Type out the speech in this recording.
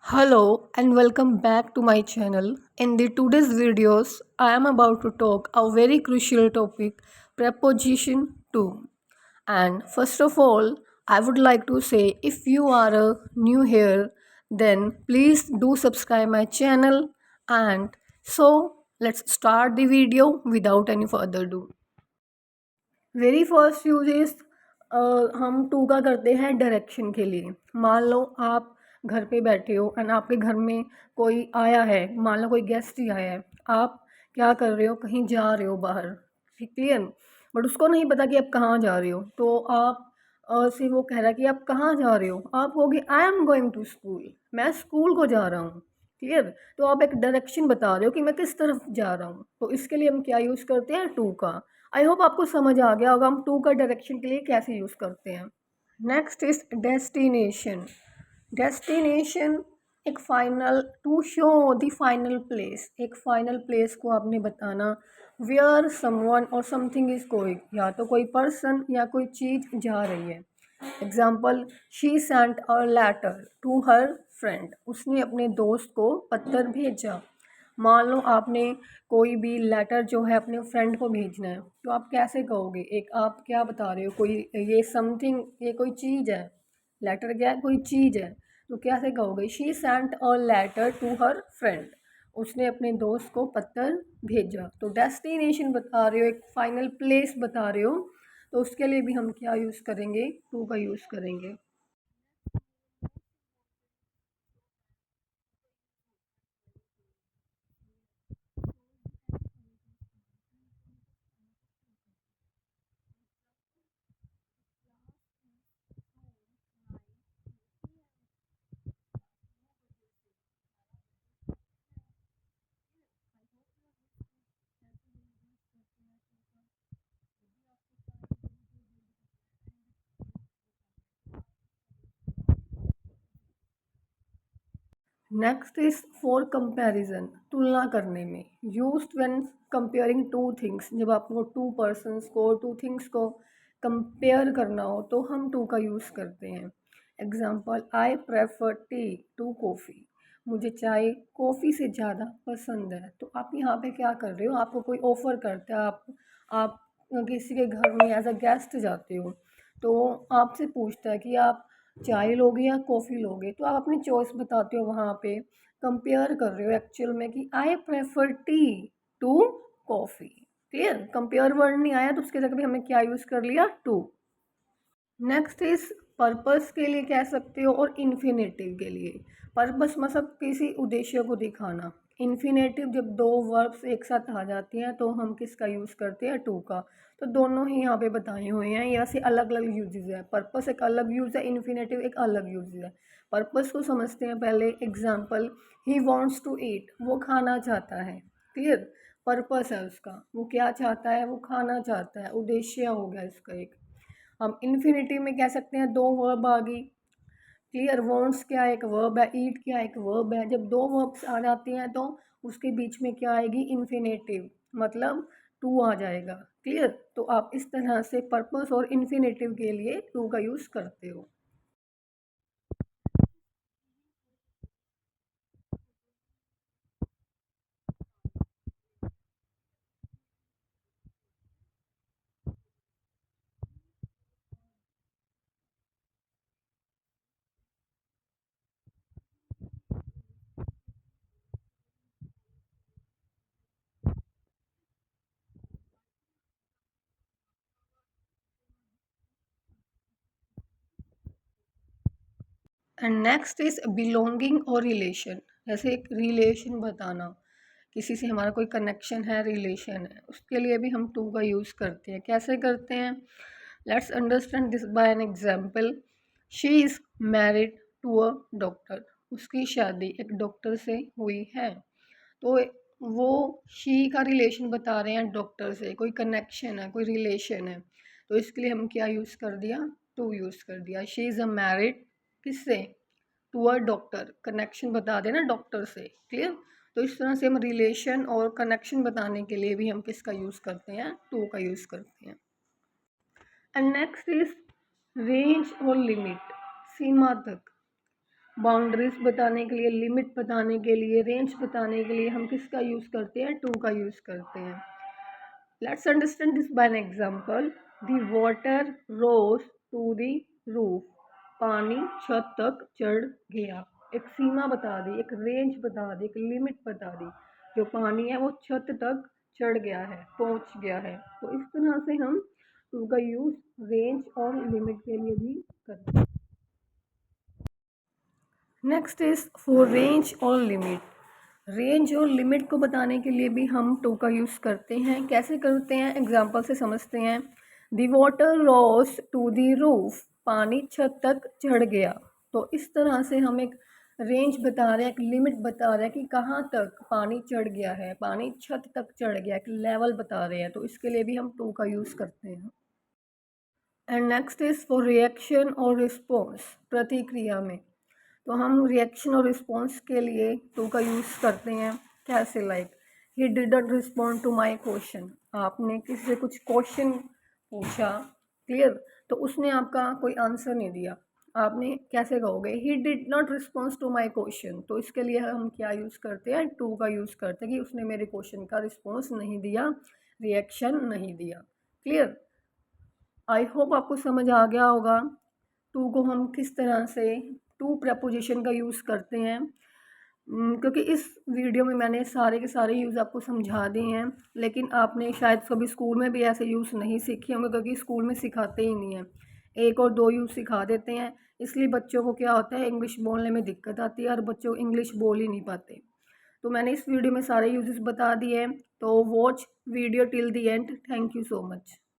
Hello and welcome back to my channel. In the today's videos, I am about to talk a very crucial topic, preposition to. And first of all, I would like to say if you are new here, then please do subscribe my channel. And so let's start the video without any further ado. Very first use is हम to का करते हैं direction के लिए। मान लो आप घर पे बैठे हो एंड आपके घर में कोई आया है, मान लो कोई गेस्ट ही आया है। आप क्या कर रहे हो, कहीं जा रहे हो बाहर, क्लियर, बट उसको नहीं पता कि आप कहाँ जा रहे हो। तो आप से वो कह रहा है कि आप कहाँ जा रहे हो, आप कहोगे I am going to school, मैं स्कूल को जा रहा हूँ। क्लियर, तो आप एक डायरेक्शन बता रहे हो कि मैं किस तरफ जा रहा हूँ। तो इसके लिए हम क्या यूज़ करते हैं, टू का। आई होप आपको समझ आ गया होगा हम टू का डायरेक्शन के लिए कैसे यूज़ करते हैं। Next is destination. डेस्टिनेशन एक final, to show the final place, एक फाइनल प्लेस को आपने बताना where someone or something is going, या तो कोई पर्सन या कोई चीज़ जा रही है। Example, she sent a letter to her friend, उसने अपने दोस्त को पत्र भेजा। मान लो आपने कोई भी लेटर जो है अपने फ्रेंड को भेजना है, तो आप कैसे कहोगे, एक आप क्या बता रहे हो, कोई ये समथिंग, ये कोई चीज़ है। लेटर क्या है, कोई चीज़ है। तो कैसे कहोगे, she sent a letter to her friend, उसने अपने दोस्त को पत्र भेजा। तो डेस्टिनेशन बता रहे हो, एक फाइनल प्लेस बता रहे हो, तो उसके लिए भी हम क्या यूज़ करेंगे, टू का यूज़ करेंगे। नेक्स्ट इज फॉर कंपैरिजन, तुलना करने में। Used when comparing two things, जब आपको टू पर्सन्स को, टू थिंग्स को कंपेयर करना हो तो हम टू का यूज़ करते हैं। Example, I prefer tea to coffee, मुझे चाय कॉफ़ी से ज़्यादा पसंद है। तो आप यहाँ पे क्या कर रहे हो, आपको कोई ऑफ़र करता है, आप किसी के घर में एज अ गेस्ट जाते हो, तो आपसे पूछता है कि आप चाय लोगे या कॉफ़ी लोगे, तो आप अपनी चॉइस बताते हो। वहाँ पे कंपेयर कर रहे हो एक्चुअल में कि I prefer tea to coffee. Clear, compare word नहीं आया तो उसके जगह पे हमने क्या यूज़ कर लिया, टू। नेक्स्ट इज पर्पस के लिए कह सकते हो और इन्फिनेटिव के लिए। पर्पस मतलब किसी उद्देश्य को दिखाना। इन्फिनेटिव जब दो वर्ब्स एक साथ आ जाते हैं तो हम किसका यूज़ करते हैं, टू का। तो दोनों ही यहाँ पे बताए हुए हैं, यहाँ से अलग अलग यूजेस है। पर्पस एक अलग यूज़ है, इन्फिनेटिव एक अलग यूज़ है। पर्पस को समझते हैं पहले। Example, he wants to eat, वो खाना चाहता है। क्लियर, पर्पस है उसका, वो क्या चाहता है, वो खाना चाहता है, उद्देश्य हो गया इसका एक। हम इन्फिनिटिव में कह सकते हैं दो वर्ब आ गई। क्लियर, वॉन्ट्स क्या एक वर्ब है, ईट क्या एक वर्ब है। जब दो वर्ब्स आ जाते हैं तो उसके बीच में क्या आएगी, इन्फिनेटिव, मतलब टू आ जाएगा। क्लियर, तो आप इस तरह से पर्पस और इन्फिनेटिव के लिए टू का यूज़ करते हो। एंड नेक्स्ट इज बिलोंगिंग और रिलेशन। जैसे एक रिलेशन बताना, किसी से हमारा कोई कनेक्शन है, रिलेशन है, उसके लिए भी हम टू का यूज़ करते हैं। कैसे करते हैं, let's understand this by an example. She is married to a doctor, उसकी शादी एक डॉक्टर से हुई है। तो वो शी का रिलेशन बता रहे हैं डॉक्टर से, कोई कनेक्शन है, कोई रिलेशन है। तो इसके लिए हम क्या यूज़ कर दिया, टू यूज़ कर दिया। शी इज़ अ मैरिड, किससे, टू अ डॉक्टर, कनेक्शन बता देना डॉक्टर से। क्लियर, तो इस तरह से हम रिलेशन और कनेक्शन बताने के लिए भी हम किसका यूज़ करते हैं, टू का यूज़ करते हैं। एंड नेक्स्ट इज रेंज और लिमिट, सीमा तक। बाउंड्रीज बताने के लिए, लिमिट बताने के लिए, रेंज बताने के लिए हम किसका यूज़ करते हैं? टू का यूज़ करते हैं। Let's understand this by an example. The water rose to the roof, पानी छत तक चढ़ गया। एक सीमा बता दी, एक रेंज बता दी, एक लिमिट बता दी। जो पानी है वो छत तक चढ़ गया है, पहुंच गया है। तो इस तरह से हम टू का यूज़ रेंज और लिमिट के लिए भी करते हैं। नेक्स्ट इज फॉर रेंज और लिमिट। रेंज और लिमिट को बताने के लिए भी हम टू का यूज़ करते हैं। कैसे करते हैं? एग्जाम्पल से समझते हैं। The water rose to the roof, पानी छत तक चढ़ गया। तो इस तरह से हम एक रेंज बता रहे हैं, एक लिमिट बता रहे हैं कि कहाँ तक पानी चढ़ गया है, पानी छत तक चढ़ गया, एक लेवल बता रहे हैं। तो इसके लिए भी हम टू का यूज़ करते हैं। And next is for reaction और रिस्पॉन्स, प्रतिक्रिया में। तो हम रिएक्शन और रिस्पॉन्स के लिए टू का यूज़ करते हैं। कैसे? Like he didn't respond to my question. आपने किसी से कुछ क्वेश्चन पूछा, क्लियर, तो उसने आपका कोई आंसर नहीं दिया। आपने कैसे कहोगे? He did not response to my question. तो इसके लिए हम क्या यूज़ करते हैं? टू का यूज़ करते हैं कि उसने मेरे क्वेश्चन का रिस्पॉन्स नहीं दिया, रिएक्शन नहीं दिया। क्लियर? आई होप आपको समझ आ गया होगा टू को हम किस तरह से टू प्रपोजिशन का यूज़ करते हैं। क्योंकि इस वीडियो में मैंने सारे के सारे यूज़ आपको समझा दिए हैं, लेकिन आपने शायद कभी स्कूल में भी ऐसे यूज़ नहीं सीखे होंगे, क्योंकि स्कूल में सिखाते ही नहीं हैं। एक और दो यूज़ सिखा देते हैं, इसलिए बच्चों को क्या होता है, इंग्लिश बोलने में दिक्कत आती है और बच्चों इंग्लिश बोल ही नहीं पाते। तो मैंने इस वीडियो में सारे यूजेस बता दिए हैं। तो watch video till the end. Thank you so much.